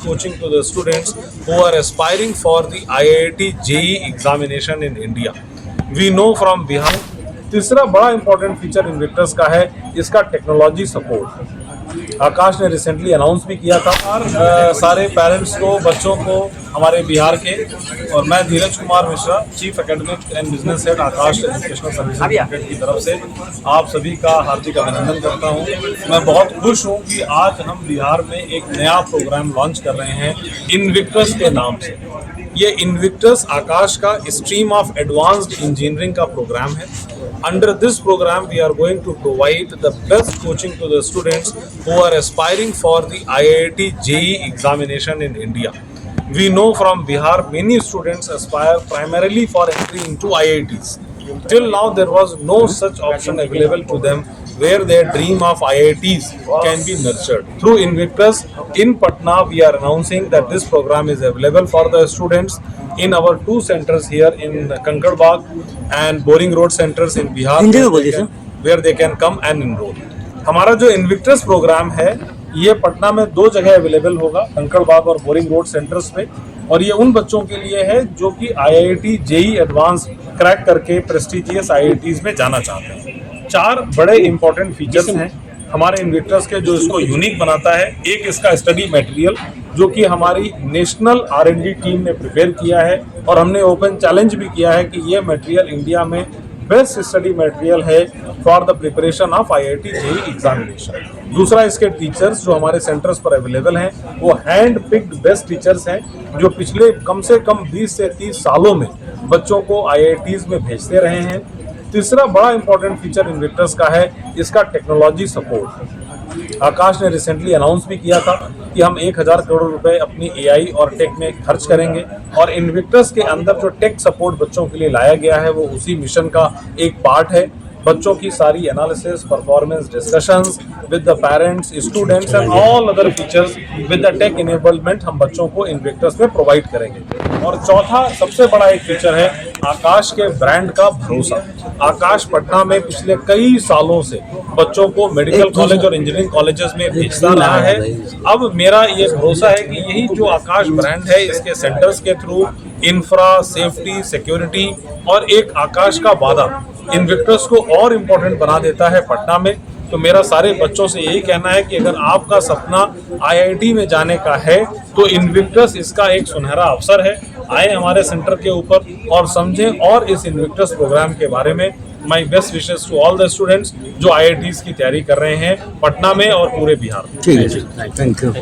coaching to the students who are aspiring for the IIT JEE examination in India. We know from Bihar. तीसरा बड़ा important feature Invictus का है इसका technology support. आकाश ने recently announce भी किया था और सारे पेरेंट्स को, बच्चों को, हमारे बिहार के, और मैं Dheeraj Kumar Mishra, chief academic and business head Aakash educational services limited की तरफ से आप सभी का हार्दिक अभिनंदन करता हूं। मैं बहुत खुश हूं कि आज हम बिहार में एक नया प्रोग्राम लॉन्च कर रहे हैं इन्विक्टस के नाम से। ये इन्विक्टस आकाश का स्ट्रीम ऑफ एडवांस्ड इंजीनियरिंग का प्रोग्राम है। Under this program, we are going to provide the best coaching to the students who are aspiring for the IIT JEE examination in India. We know from Bihar, many students aspire primarily for entry into IITs. Till now, there was no such option available to them where their dream of IITs can be nurtured. Through Invictus in Patna, we are announcing that this program is available for the students in our two centers here in Kankarabagh and Boring Road centers in Bihar, where they can come and enroll. हमारा जो Invictus programme है ये पटना में दो जगह available होगा, कंकड़बाग और boring road centres पे, और ये उन बच्चों के लिए है जो कि IIT JEE एडवांस क्रैक करके प्रेस्टिजियस IITs में जाना चाहते हैं। चार बड़े इंपॉर्टेंट फीचर्स हैं हमारे इन्विक्टस के जो इसको यूनिक बनाता है। एक, इसका स्टडी मटेरियल जो कि हमारी नेशनल R&D टीम ने प्रिपेयर किया है और हमने ओपन चैलेंज भी किया है कि ये मटेरियल इंडिया में बेस्ट स्टडी मटेरियल है for the preparation of IIT JEE examination. दूसरा, इसके टीचर्स जो हमारे सेंटर्स पर अवेलेबल हैं वो हैंड पिक्ड बेस्ट टीचर्स हैं जो पिछले कम से कम 20 से 30 सालों में बच्चों को IITs में भेजते रहे हैं। तीसरा बड़ा इंपॉर्टेंट फीचर इन्विक्टस का है इसका टेक्नोलॉजी सपोर्ट। आकाश ने रिसेंटली अनाउंस भी किया था कि हम 1000 करोड़ रुपए अपनी AI और टेक में खर्च करेंगे, और इन्विक्टस के अंदर जो टेक सपोर्ट बच्चों के लिए लाया गया है वो उसी मिशन का एक पार्ट है। बच्चों की सारी analysis, performance discussions with the parents, students and all other features with the tech enablement हम बच्चों को इन्विक्टस में प्रोवाइड करेंगे। और चौथा सबसे बड़ा एक फीचर है आकाश के ब्रांड का भरोसा। आकाश पटना में पिछले कई सालों से बच्चों को मेडिकल कॉलेज और इंजीनियरिंग कॉलेजेस में भेजता रहा है। अब मेरा ये भरोसा है कि यही जो आकाश ब्रांड है इसके सेंटर्स के थ्रू इंफ्रा, सेफ्टी, सिक्योरिटी और एक आकाश का वादा इन्विक्टस को और इम्पोर्टेंट बना देता है पटना में। तो मेरा सारे बच्चों से यही कहना है कि अगर आपका सपना IIT में जाने का है तो इन्विक्टस इसका एक सुनहरा अवसर है। आए हमारे सेंटर के ऊपर और समझें और इस इन्विक्टस प्रोग्राम के बारे में। My best wishes to all the students जो IITs की तैयारी कर रहे हैं पटना में और पूरे बिहार में। ठीक है, थैंक यू।